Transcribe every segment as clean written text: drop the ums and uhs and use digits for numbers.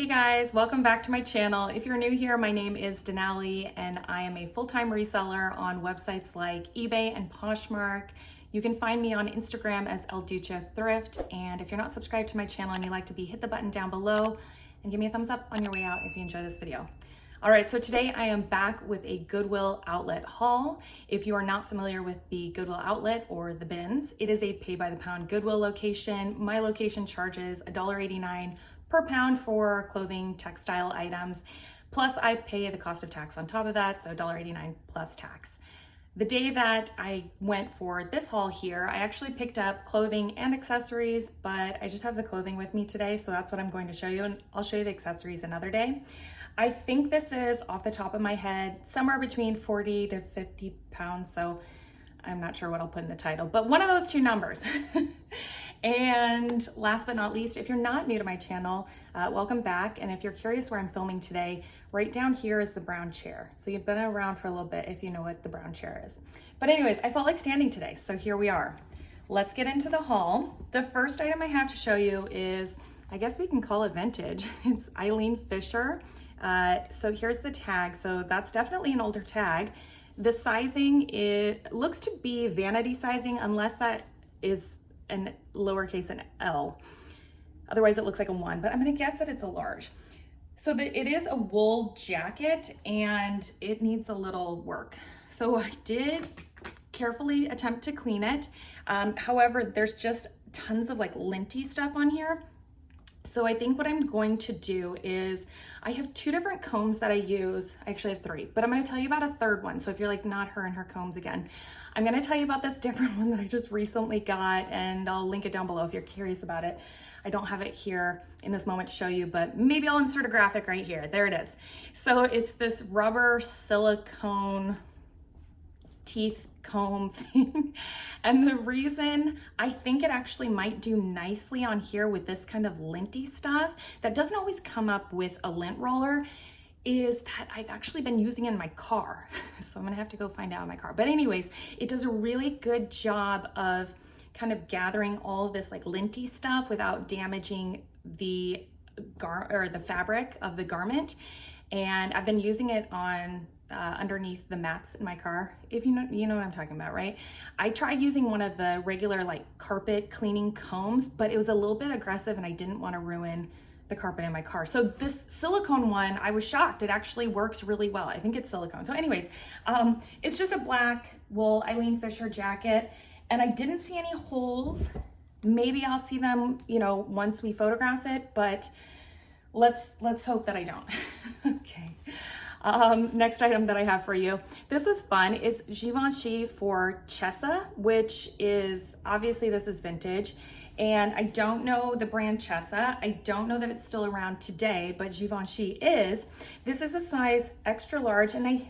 Hey guys, welcome back to my channel. If you're new here, my name is Denali and I am a full-time reseller on websites like eBay and Poshmark. You can find me on Instagram as DUCHO Thrift, and if you're not subscribed to my channel and you'd like to be, hit the button down below and give me a thumbs up on your way out if you enjoy this video. All right, so today I am back with a Goodwill outlet haul. If you are not familiar with the Goodwill outlet or the bins, it is a pay by the pound Goodwill location. My location charges $1.89 per pound for clothing, textile items, plus I pay the cost of tax on top of that, so $1.89 plus tax. The day that I went for this haul here, I actually picked up clothing and accessories, but I just have the clothing with me today, so that's what I'm going to show you, and I'll show you the accessories another day. I think this is, off the top of my head, somewhere between 40 to 50 pounds, so I'm not sure what I'll put in the title, but one of those two numbers. And last but not least, if you're not new to my channel, welcome back. And if you're curious where I'm filming today, right down here is the brown chair. So you've been around for a little bit if you know what the brown chair is. But anyways, I felt like standing today, so here we are. Let's get into the haul. The first item I have to show you is, I guess we can call it vintage. It's Eileen Fisher. So here's the tag. So that's definitely an older tag. The sizing, it looks to be vanity sizing, unless that is an lowercase an L. Otherwise it looks like a 1, but I'm gonna guess that it's a large. So it is a wool jacket and it needs a little work. So I did carefully attempt to clean it. However, there's just tons of like linty stuff on here. So I think what I'm going to do is, I have 2 different combs that I use. I actually have 3, but I'm gonna tell you about a third one. So if you're like, not her and her combs again, I'm gonna tell you about this different one that I just recently got, and I'll link it down below if you're curious about it. I don't have it here in this moment to show you, but maybe I'll insert a graphic right here. There it is. So it's this rubber silicone teeth comb thing. And the reason I think it actually might do nicely on here with this kind of linty stuff that doesn't always come up with a lint roller is that I've actually been using it in my car. So I'm gonna have to go find out in my car. But anyways, it does a really good job of kind of gathering all of this like linty stuff without damaging the fabric of the garment. And I've been using it on underneath the mats in my car. If you know what I'm talking about, right? I tried using one of the regular like carpet cleaning combs, but it was a little bit aggressive and I didn't want to ruin the carpet in my car. So this silicone one, I was shocked. It actually works really well. I think it's silicone. So anyways, it's just a black wool Eileen Fisher jacket, and I didn't see any holes. Maybe I'll see them, once we photograph it, but let's hope that I don't. Okay. Next item that I have for you, this is fun, is Givenchy for Chessa, which is, obviously this is vintage, and I don't know the brand Chessa. I don't know that it's still around today, but Givenchy is. This is a size extra large, and I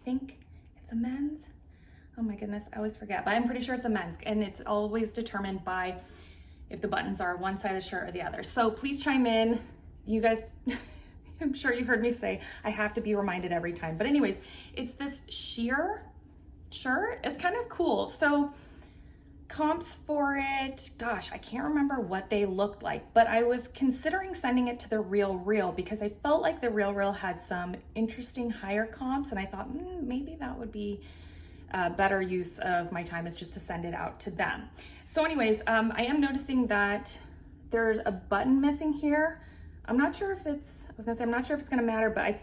think it's a men's. Oh my goodness, I always forget, but I'm pretty sure it's a men's, and it's always determined by if the buttons are one side of the shirt or the other. So please chime in, you guys. I'm sure you've heard me say I have to be reminded every time. But anyways, it's this sheer shirt. It's kind of cool. So comps for it, gosh, I can't remember what they looked like, but I was considering sending it to the Real because I felt like the Real had some interesting higher comps, and I thought maybe that would be a better use of my time, is just to send it out to them. So anyways, I am noticing that there's a button missing here. I'm not sure if I'm not sure if it's gonna matter, but I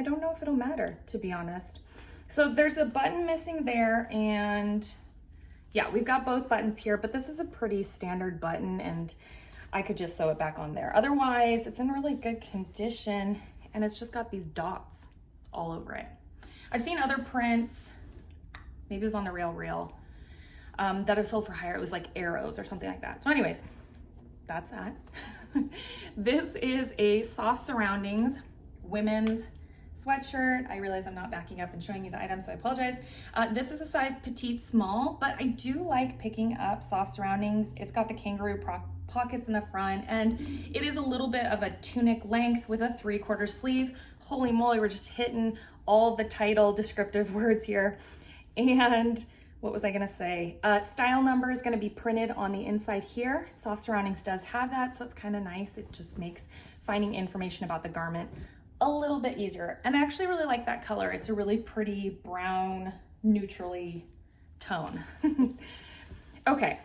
don't know if it'll matter, to be honest. So there's a button missing there, and yeah, we've got both buttons here, but this is a pretty standard button, and I could just sew it back on there. Otherwise, it's in really good condition, and it's just got these dots all over it. I've seen other prints, maybe it was on the Real, that I've sold for higher. It was like arrows or something like that. So anyways, that's that. This is a soft surroundings women's sweatshirt. I realize I'm not backing up and showing you the item, so I apologize. This is a size petite small, but I do like picking up soft surroundings. It's got the kangaroo pockets in the front, and it is a little bit of a tunic length with a 3/4 sleeve. Holy moly, we're just hitting all the title descriptive words here. And what was I gonna say? Style number is gonna be printed on the inside here. Soft Surroundings does have that, so it's kind of nice. It just makes finding information about the garment a little bit easier. And I actually really like that color. It's a really pretty brown, neutrally tone. Okay,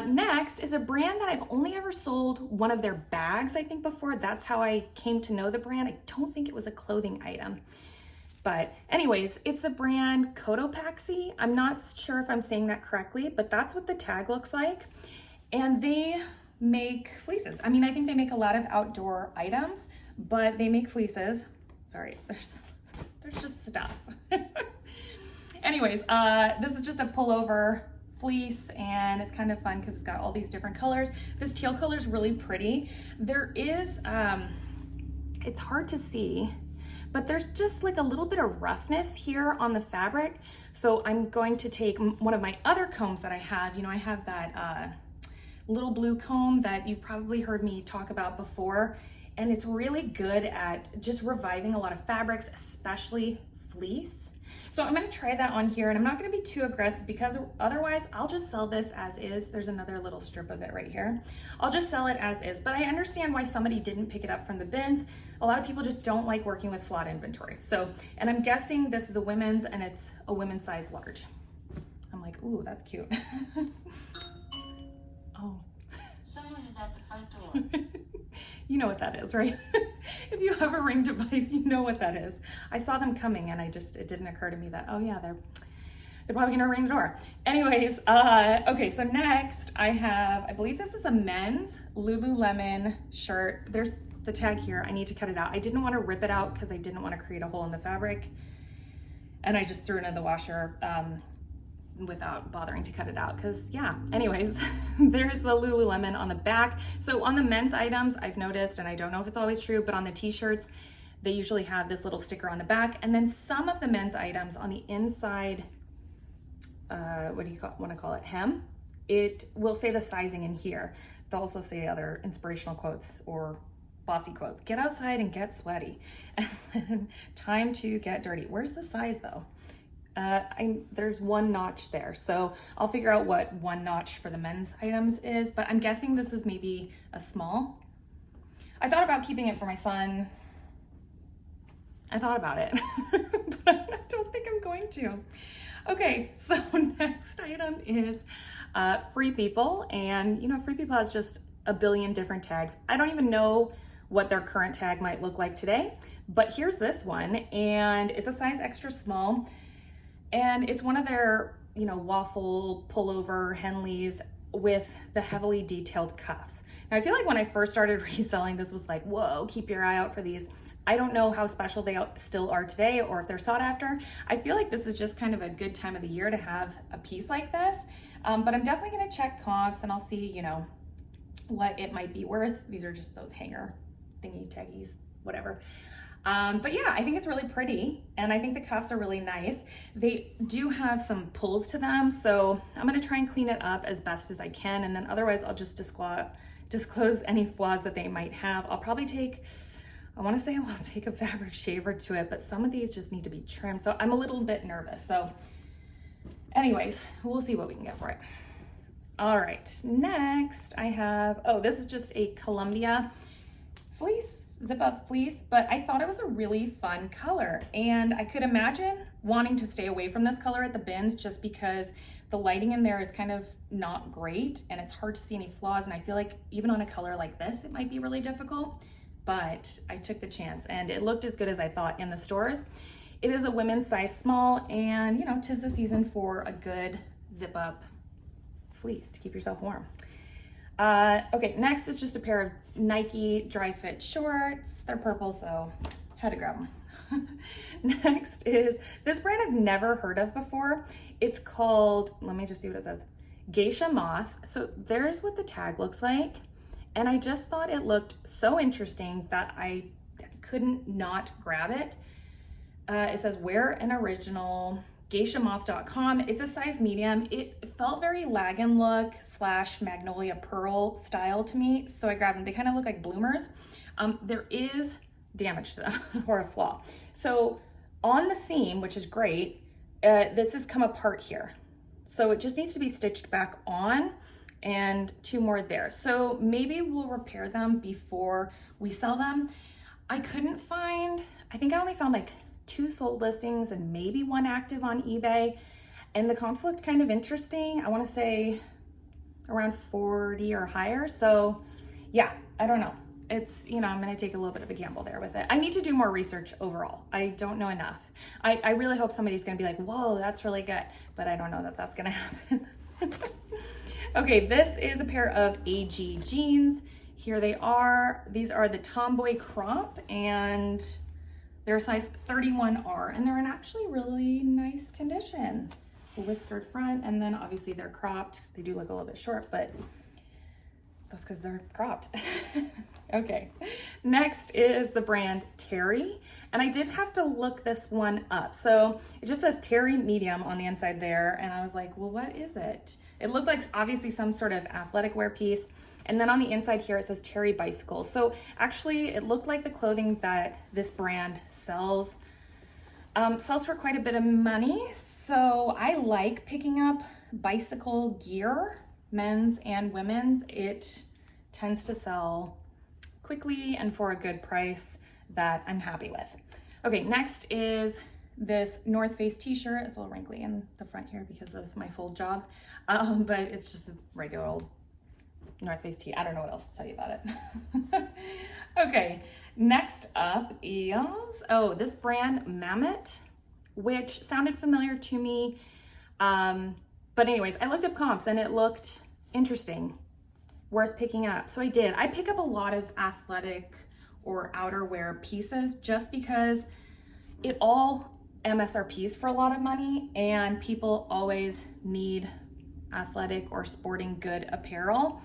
next is a brand that I've only ever sold one of their bags, I think, before. That's how I came to know the brand. I don't think it was a clothing item. But anyways, it's the brand Cotopaxi. I'm not sure if I'm saying that correctly, but that's what the tag looks like. And they make fleeces. I mean, I think they make a lot of outdoor items, but they make fleeces. Sorry, there's just stuff. Anyways, this is just a pullover fleece, and it's kind of fun because it's got all these different colors. This teal color is really pretty. There is, it's hard to see, but there's just like a little bit of roughness here on the fabric. So I'm going to take one of my other combs that I have. You know, I have that little blue comb that you've probably heard me talk about before, and it's really good at just reviving a lot of fabrics, especially fleece. So I'm going to try that on here, and I'm not going to be too aggressive because otherwise I'll just sell this as is. There's another little strip of it right here. I'll just sell it as is, but I understand why somebody didn't pick it up from the bins. A lot of people just don't like working with flawed inventory. So, and I'm guessing this is a women's, and it's a women's size large. I'm like, ooh, that's cute. Oh. Someone is at the front door. You know what that is, right? If you have a Ring device, you know what that is. I saw them coming, and it didn't occur to me that, oh yeah, they're probably gonna ring the door. Anyways, okay, so next I believe this is a men's Lululemon shirt. There's the tag here. I need to cut it out. I didn't want to rip it out because I didn't want to create a hole in the fabric, and I just threw it in the washer without bothering to cut it out because yeah. Anyways, there's the Lululemon on the back. So on the men's items, I've noticed, and I don't know if it's always true, but on the t-shirts, they usually have this little sticker on the back. And then some of the men's items on the inside, what do you want to call it, hem, it will say the sizing in here. They'll also say other inspirational quotes or bossy quotes. Get outside and get sweaty. Time to get dirty. Where's the size though? There's one notch there, so I'll figure out what one notch for the men's items is, but I'm guessing this is maybe a small. I thought about keeping it for my son. I thought about it, but I don't think I'm going to. Okay, so next item is Free People, and you know, Free People has just a billion different tags. I don't even know what their current tag might look like today, but here's this one, and it's a size extra small. And it's one of their, you know, waffle pullover Henleys with the heavily detailed cuffs. Now, I feel like when I first started reselling, this was like, whoa, keep your eye out for these. I don't know how special they still are today or if they're sought after. I feel like this is just kind of a good time of the year to have a piece like this. But I'm definitely gonna check comps and I'll see, you know, what it might be worth. These are just those hanger thingy taggies, whatever. But yeah, I think it's really pretty, and I think the cuffs are really nice. They do have some pulls to them, so I'm gonna try and clean it up as best as I can, and then otherwise I'll just disclose any flaws that they might have. I'll probably take, I wanna say I'll take a fabric shaver to it, but some of these just need to be trimmed, so I'm a little bit nervous. So anyways, we'll see what we can get for it. All right, next I have, oh, this is just a Columbia fleece, zip up fleece, but I thought it was a really fun color, and I could imagine wanting to stay away from this color at the bins just because the lighting in there is kind of not great and it's hard to see any flaws, and I feel like even on a color like this it might be really difficult, but I took the chance and it looked as good as I thought in the stores. It is a women's size small, and you know, 'tis the season for a good zip up fleece to keep yourself warm. Okay, next is just a pair of Nike dry fit shorts. They're purple, so had to grab them. Next is this brand I've never heard of before. It's called, let me just see what it says, Geisha Moth. So there's what the tag looks like, and I just thought it looked so interesting that I couldn't not grab it. It says wear an original, geishamoth.com. It's a size medium. It felt very Lagan look / Magnolia Pearl style to me, so I grabbed them. They kind of look like bloomers. There is damage to them or a flaw. So on the seam, which is great, this has come apart here. So it just needs to be stitched back on. and 2 more there. So maybe we'll repair them before we sell them. I couldn't find, I think I only found like 2 sold listings and maybe 1 active on eBay. And the comps looked kind of interesting. I want to say around 40 or higher. So yeah, I don't know. It's, you know, I'm going to take a little bit of a gamble there with it. I need to do more research overall. I don't know enough. I really hope somebody's going to be like, whoa, that's really good. But I don't know that that's going to happen. Okay, this is a pair of AG jeans. Here they are. These are the Tomboy Crop, and they're a size 31R, and they're in actually really nice condition. A whiskered front, and then obviously they're cropped. They do look a little bit short, but that's because they're cropped. Okay, next is the brand Terry, and I did have to look this one up. So it just says Terry medium on the inside there, and I was like, well, what is it? It looked like obviously some sort of athletic wear piece, and then on the inside here it says Terry bicycle. So actually it looked like the clothing that this brand sells for quite a bit of money. So I like picking up bicycle gear, men's and women's. It tends to sell quickly and for a good price that I'm happy with. Okay, next is this North Face t-shirt. It's a little wrinkly in the front here because of my full job, but it's just a regular old North Face tee. I don't know what else to tell you about it. Okay, next up is, this brand Mammoth, which sounded familiar to me. But anyways, I looked up comps and it looked interesting, worth picking up. So I did. I pick up a lot of athletic or outerwear pieces just because it all MSRPs for a lot of money, and people always need athletic or sporting good apparel.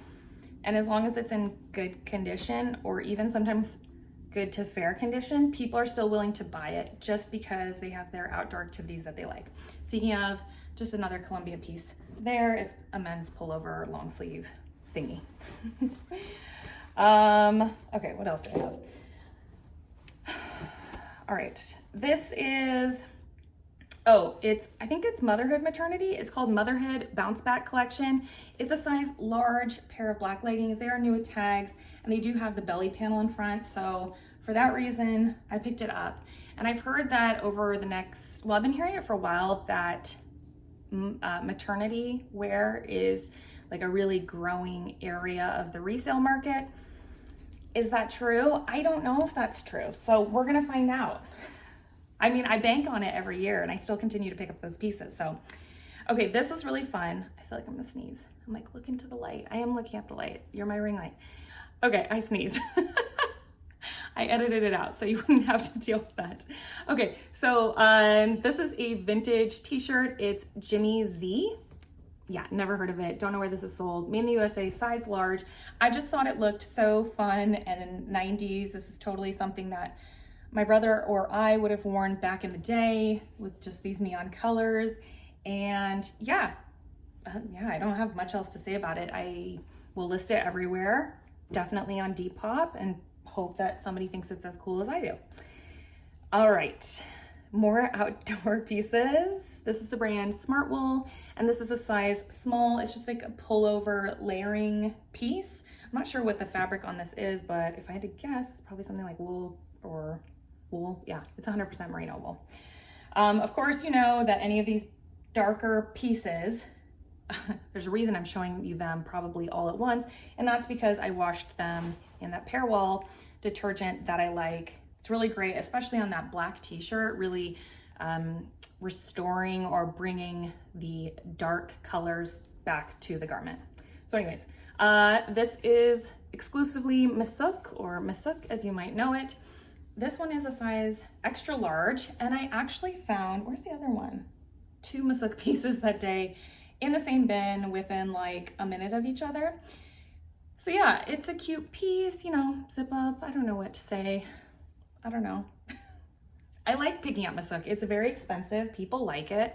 And as long as it's in good condition, or even sometimes good to fair condition, people are still willing to buy it just because they have their outdoor activities that they like. So you have just another Columbia piece. There is a men's pullover long sleeve thingy. Okay, what else do I have? All right, this is, I think it's Motherhood Maternity. It's called Motherhood Bounce Back Collection. It's a size large pair of black leggings. They are new with tags, and they do have the belly panel in front. So for that reason, I picked it up. And I've heard that over the next, I've been hearing it for a while, that maternity wear is like a really growing area of the resale market. Is that true? I don't know if that's true. So we're gonna find out. I mean, I bank on it every year and I still continue to pick up those pieces. So, okay, this was really fun. I feel like I'm gonna sneeze. I'm like, look into the light. I am looking at the light. You're my ring light. Okay, I sneezed. I edited it out so you wouldn't have to deal with that. Okay, so this is a vintage t-shirt. It's Jimmy Z. Yeah, never heard of it. Don't know where this is sold. Made in the USA, size large. I just thought it looked so fun, and in the 90s, this is totally something that my brother or I would have worn back in the day with just these neon colors. And yeah, I don't have much else to say about it. I will list it everywhere, definitely on Depop, and hope that somebody thinks it's as cool as I do. All right, more outdoor pieces. This is the brand Smartwool, and this is a size small. It's just like a pullover layering piece. I'm not sure what the fabric on this is, but if I had to guess, it's probably something like wool or wool. Yeah, it's 100% merino wool. Of course, you know that any of these darker pieces, there's a reason I'm showing you them probably all at once, and that's because I washed them in that Pair Wall detergent that I like. It's really great, especially on that black t-shirt, really restoring or bringing the dark colors back to the garment. So anyways, this is exclusively Masuk, or Masuk as you might know it. This one is a size extra large, and I actually found, where's the other one? 2 Masuk pieces that day in the same bin within like a minute of each other. So yeah, it's a cute piece, you know, zip up. I don't know what to say. I don't know. I like picking up Masuk. It's very expensive. People like it.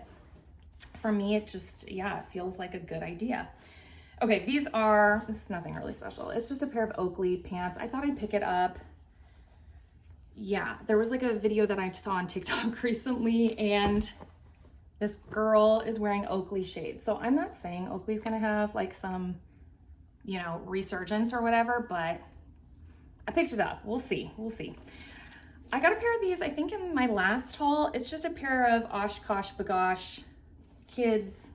For me, it just, yeah, it feels like a good idea. Okay, this is nothing really special. It's just a pair of Oakley pants. I thought I'd pick it up. Yeah, there was like a video that I saw on TikTok recently, and this girl is wearing Oakley shades. So I'm not saying Oakley's gonna have like some you know, resurgence or whatever, but I picked it up. We'll see. We'll see. I got a pair of these, I think in my last haul. It's just a pair of OshKosh B'gosh kids,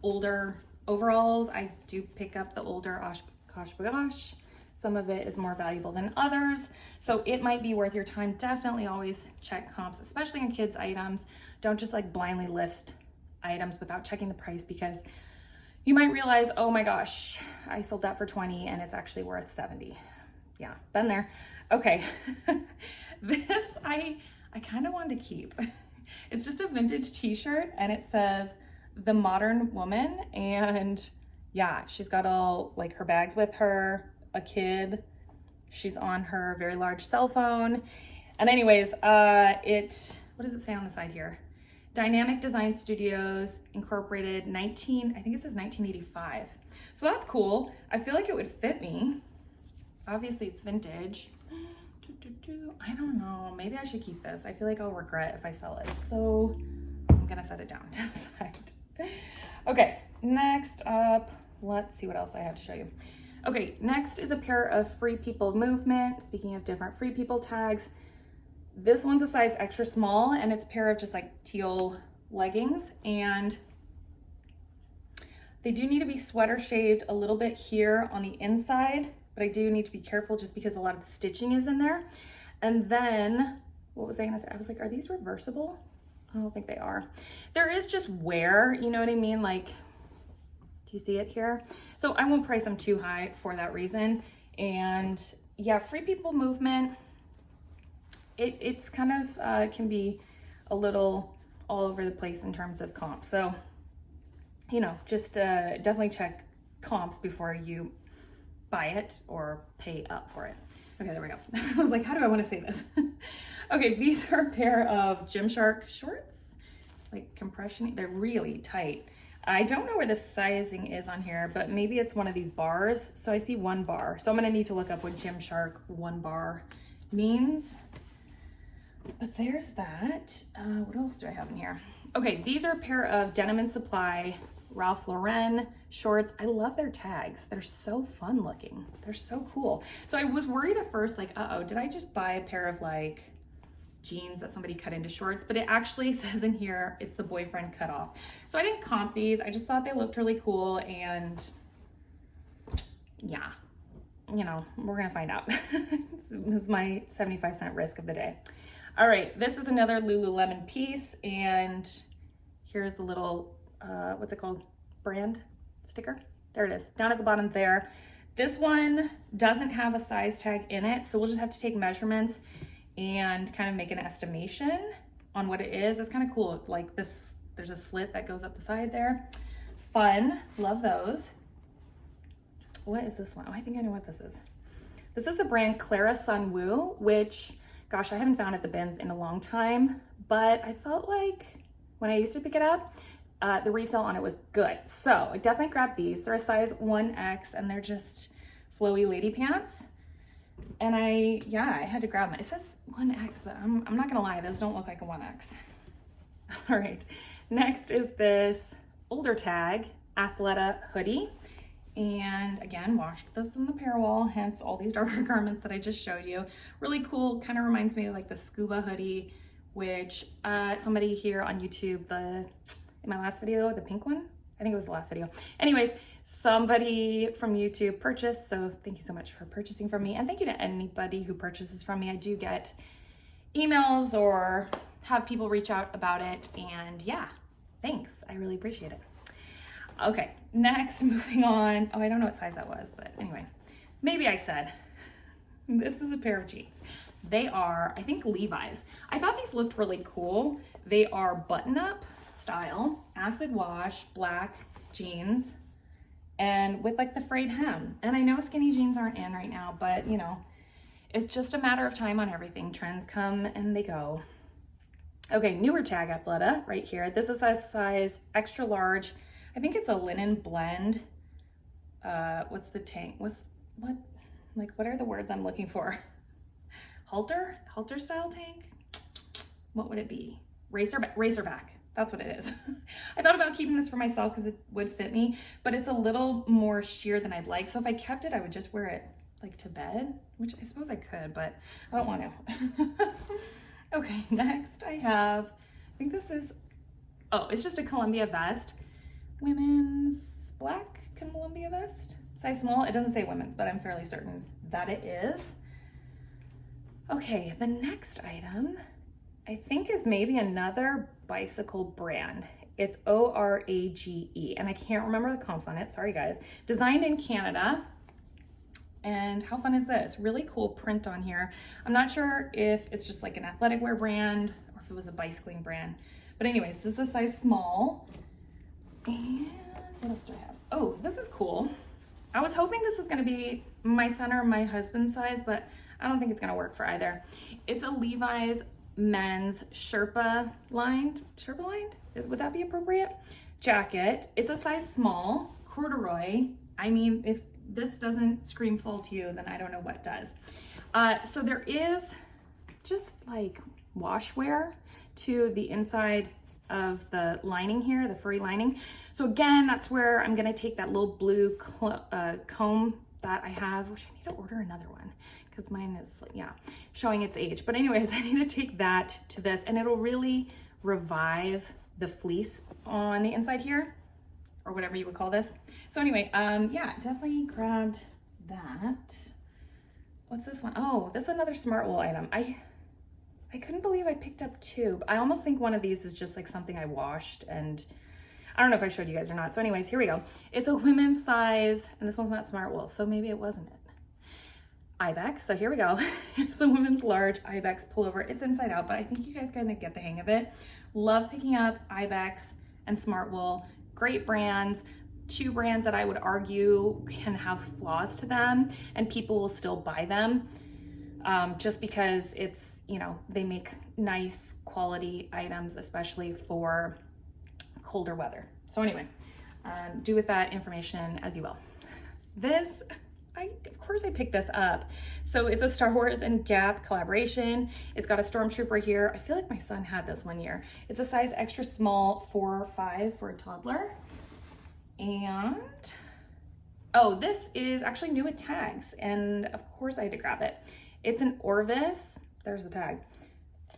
older overalls. I do pick up the older OshKosh B'gosh. Some of it is more valuable than others, so it might be worth your time. Definitely always check comps, especially on kids items. Don't just like blindly list items without checking the price, because you might realize, oh my gosh, I sold that for 20 and it's actually worth 70. Yeah, been there. Okay, this I kind of wanted to keep. It's just a vintage t-shirt and it says The Modern Woman, and yeah, she's got all like her bags with her, a kid, she's on her very large cell phone. And anyways, what does it say on the side here? Dynamic Design Studios Incorporated, I think it says 1985. So that's cool. I feel like it would fit me. Obviously it's vintage. I don't know, maybe I should keep this. I feel like I'll regret if I sell it. So I'm gonna set it down to the side. Okay, next up, let's see what else I have to show you. Okay, next is a pair of Free People Movement. Speaking of different Free People tags, this one's a size extra small and it's a pair of just like teal leggings, and they do need to be sweater shaved a little bit here on the inside, but I do need to be careful just because a lot of the stitching is in there. And then, what was I gonna say? I was like, are these reversible? I don't think they are. There is just wear, you know what I mean? Like, do you see it here? So I won't price them too high for that reason. And yeah, Free People Movement, it's kind of can be a little all over the place in terms of comps. So, you know, just definitely check comps before you buy it or pay up for it. Okay, there we go. I was like, how do I want to say this? Okay, these are a pair of Gymshark shorts, like compression. They're really tight. I don't know where the sizing is on here, but maybe it's one of these bars. So I see 1 bar. So I'm gonna need to look up what Gymshark 1 bar means. But there's that. What else do I have in here? Okay, these are a pair of Denim and Supply Ralph Lauren shorts. I love their tags. They're so fun looking. They're so cool. So I was worried at first, like, uh-oh, did I just buy a pair of like jeans that somebody cut into shorts? But it actually says in here, it's the boyfriend cut off. So I didn't comp these. I just thought they looked really cool, and yeah, you know, we're gonna find out. This is my 75-cent risk of the day. All right, this is another Lululemon piece, and here's the little, what's it called? Brand sticker. There it is, down at the bottom there. This one doesn't have a size tag in it, so we'll just have to take measurements and kind of make an estimation on what it is. It's kind of cool. Like this, there's a slit that goes up the side there. Fun, love those. What is this one? Oh, I think I know what this is. This is the brand Clara Sunwoo, which, gosh, I haven't found at the bins in a long time, but I felt like when I used to pick it up, the resale on it was good. So I definitely grabbed these. They're a size 1X and they're just flowy lady pants. And I had to grab them. It says 1X, but I'm not gonna lie, those don't look like a 1X. All right, next is this older tag Athleta hoodie. And again, washed this in the pair wall, hence all these darker garments that I just showed you. Really cool, kind of reminds me of like the scuba hoodie, which somebody here on YouTube, in my last video, the pink one, I think it was the last video. Anyways, somebody from YouTube purchased, so thank you so much for purchasing from me. And thank you to anybody who purchases from me. I do get emails or have people reach out about it, and yeah, thanks, I really appreciate it. Okay, next, moving on. Oh, I don't know what size that was, but anyway, maybe I said. This is a pair of jeans. They are, I think, Levi's. I thought these looked really cool. They are button-up style, acid wash, black jeans, and with like the frayed hem. And I know skinny jeans aren't in right now, but you know, it's just a matter of time on everything. Trends come and they go. Okay, newer tag Athleta right here. This is a size extra large. I think it's a linen blend. What's the tank? What are the words I'm looking for? Halter style tank? What would it be? Razorback. That's what it is. I thought about keeping this for myself because it would fit me, but it's a little more sheer than I'd like. So if I kept it, I would just wear it like to bed, which I suppose I could, but I don't want to. Okay, next I have, I think this is, oh, it's just a Columbia vest. Women's black Columbia vest, size small. It doesn't say women's, but I'm fairly certain that it is. Okay, the next item I think is maybe another bicycle brand. It's ORAGE, and I can't remember the comps on it. Sorry guys. Designed in Canada. And how fun is this? Really cool print on here. I'm not sure if it's just like an athletic wear brand or if it was a bicycling brand. But anyways, this is a size small. And what else do I have? Oh, this is cool. I was hoping this was gonna be my son or my husband's size, but I don't think it's gonna work for either. It's a Levi's men's Sherpa lined, would that be appropriate? Jacket. It's a size small, corduroy. I mean, if this doesn't scream full to you, then I don't know what does. So there is just like washwear to the inside of the lining here, the furry lining. So again, that's where I'm gonna take that little blue comb that I have, which I need to order another one because mine is, yeah, showing its age. But anyways, I need to take that to this, and it'll really revive the fleece on the inside here, or whatever you would call this. So anyway, yeah, definitely grabbed that. What's this one? Oh, this is another smart wool item. I couldn't believe I picked up two. I almost think one of these is just like something I washed, and I don't know if I showed you guys or not. So anyways, here we go. It's a women's size, and this one's not smart wool, so maybe it wasn't it. Ibex, so here we go. It's a women's large Ibex pullover. It's inside out, but I think you guys gonna get the hang of it. Love picking up Ibex and smart wool. Great brands, two brands that I would argue can have flaws to them and people will still buy them just because it's, you know, they make nice quality items, especially for colder weather. So anyway, do with that information as you will. This, of course I picked this up. So it's a Star Wars and Gap collaboration. It's got a stormtrooper here. I feel like my son had this one year. It's a size extra small 4-5 for a toddler. And, oh, this is actually new with tags. And of course I had to grab it. It's an Orvis, there's the tag,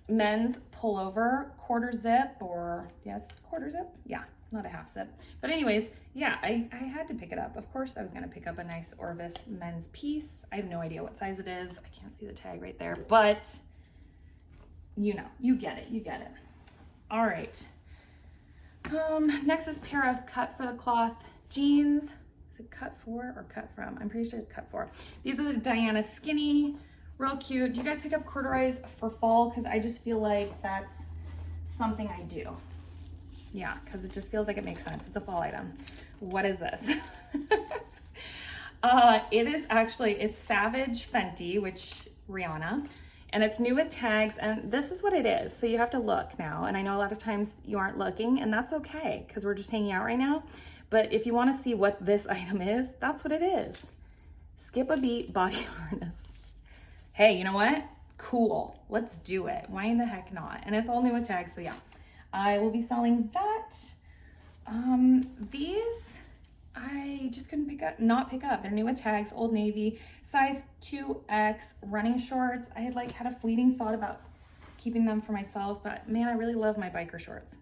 men's pullover, quarter zip, or yes, quarter zip? Yeah, not a half zip. But anyways, yeah, I had to pick it up. Of course I was gonna pick up a nice Orvis men's piece. I have no idea what size it is. I can't see the tag right there, but you know, you get it, you get it. All right. Next is a pair of cut for the cloth jeans. Is it cut for or cut from? I'm pretty sure it's cut for. These are the Diana skinny, real cute. Do you guys pick up corduroys for fall? Because I just feel like that's something I do. Yeah, because it just feels like it makes sense. It's a fall item. What is this? It is actually, it's Savage Fenty, which Rihanna, and it's new with tags, and this is what it is. So you have to look now, and I know a lot of times you aren't looking, and that's okay, because we're just hanging out right now. But if you want to see what this item is, that's what it is. Skip a beat body harness. Hey, you know what? Cool. Let's do it. Why in the heck not? And it's all new with tags, so yeah. I will be selling that. These I just couldn't not pick up. They're new with tags, Old Navy, size 2X, running shorts. I had had a fleeting thought about keeping them for myself, but man, I really love my biker shorts.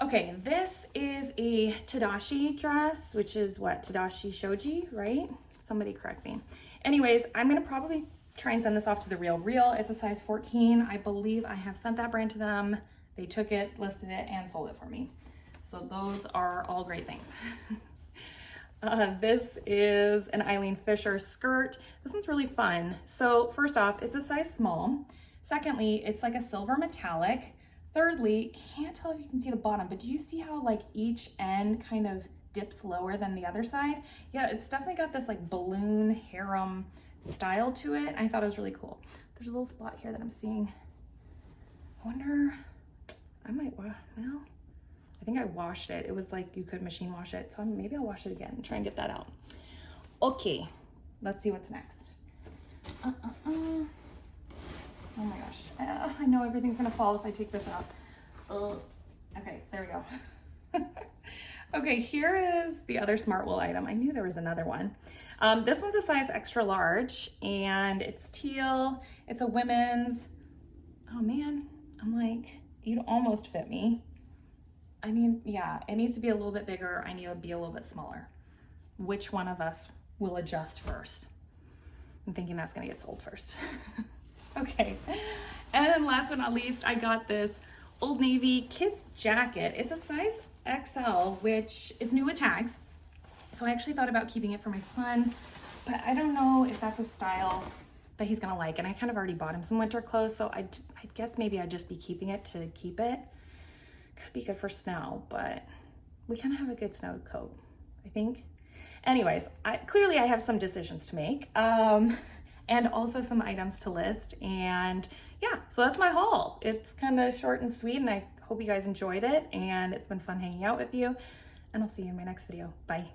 Okay, this is a Tadashi dress, which is what, Tadashi Shoji, right? Somebody correct me. Anyways, I'm gonna probably try and send this off to The Real. It's a size 14. I believe I have sent that brand to them. They took it, listed it, and sold it for me. So those are all great things. This is an Eileen Fisher skirt. This one's really fun. So first off, it's a size small. Secondly, it's like a silver metallic. Thirdly, can't tell if you can see the bottom, but do you see how each end kind of dips lower than the other side? Yeah, it's definitely got this balloon harem style to it. I thought it was really cool. There's a little spot here that I'm seeing. I wonder, I might, well, I think I washed it. It was you could machine wash it. So maybe I'll wash it again and try and get that out. Okay, let's see what's next. Oh my gosh. I know everything's gonna fall if I take this out. there we go. Okay, here is the other Smartwool item. I knew there was another one. This one's a size extra large and it's teal. It's a women's. Oh man, I'm like, you'd almost fit me. I mean, yeah, it needs to be a little bit bigger. I need to be a little bit smaller. Which one of us will adjust first? I'm thinking that's gonna get sold first. Okay, and then last but not least, I got this Old Navy kids jacket. It's a size XL, which is new with tags. So I actually thought about keeping it for my son, but I don't know if that's a style that he's gonna like. And I kind of already bought him some winter clothes, so I guess maybe I'd just be keeping it to keep it. Could be good for snow, but we kind of have a good snow coat, I think. Anyways, clearly I have some decisions to make, and also some items to list. And yeah, so that's my haul. It's kind of short and sweet, and I hope you guys enjoyed it, and it's been fun hanging out with you, and I'll see you in my next video. Bye.